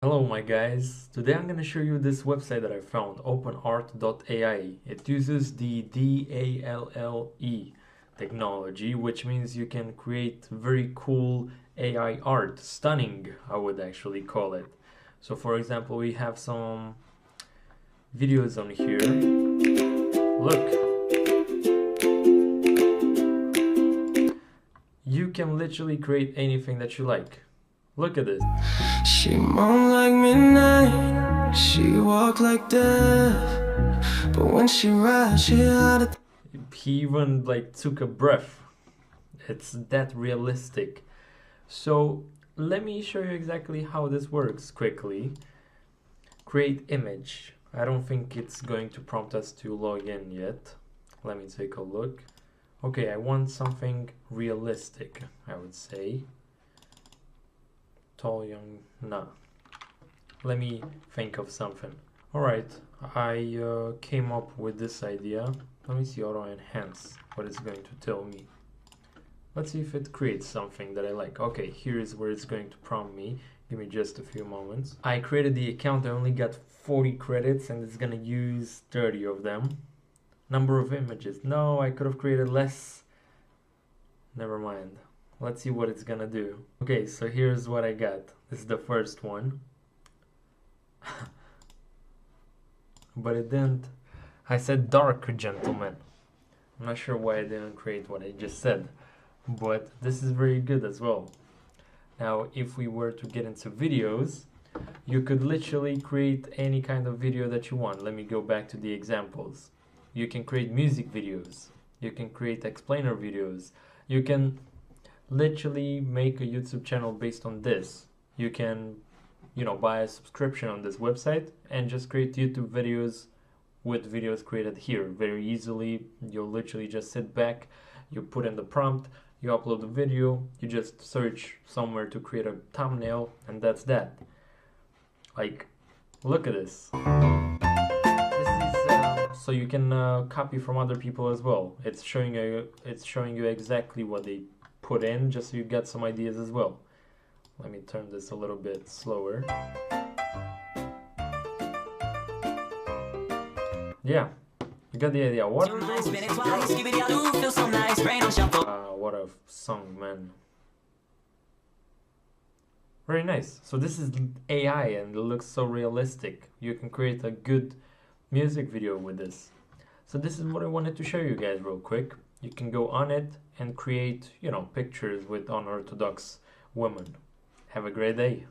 Hello my guys, today I'm gonna show you this website that I found, openart.ai. It uses the DALLE technology, which means you can create very cool AI art, stunning I would actually call it. So for example, we have some videos on here. Look, you can literally create anything that you like. Look at this. She moaned like midnight, she walked like death, but when she rides, she had a... He even like took a breath. It's that realistic. So let me show you exactly how this works quickly. Create image. I don't think it's going to prompt us to log in yet. Let me take a look. Okay, I want something realistic, I would say. Tall, young, nah. Let me think of something. Alright, I came up with this idea. Let me see auto enhance, what it's going to tell me. Let's see if it creates something that I like. Okay, here is where it's going to prompt me. Give me just a few moments. I created the account, I only got 40 credits and it's gonna use 30 of them. Number of images. No, I could have created less. Never mind. Let's see what it's gonna do. Okay, so here's what I got. This is the first one. But it didn't. I said dark gentleman. I'm not sure why I didn't create what I just said. But this is very good as well. Now, if we were to get into videos, you could literally create any kind of video that you want. Let me go back to the examples. You can create music videos. You can create explainer videos. You can literally make a YouTube channel based on this. You can, buy a subscription on this website and just create YouTube videos with videos created here very easily. You'll literally just sit back, you put in the prompt, you upload the video, you just search somewhere to create a thumbnail, and that's that. Like, look at this. So you can copy from other people as well. It's showing you exactly what they put in, just so you get some ideas as well. Let me turn this a little bit slower. Yeah, you got the idea. What a song, man. Very nice. So this is AI and it looks so realistic. You can create a good music video with this. So this is what I wanted to show you guys real quick. You can go on it and create, pictures with unorthodox women. Have a great day.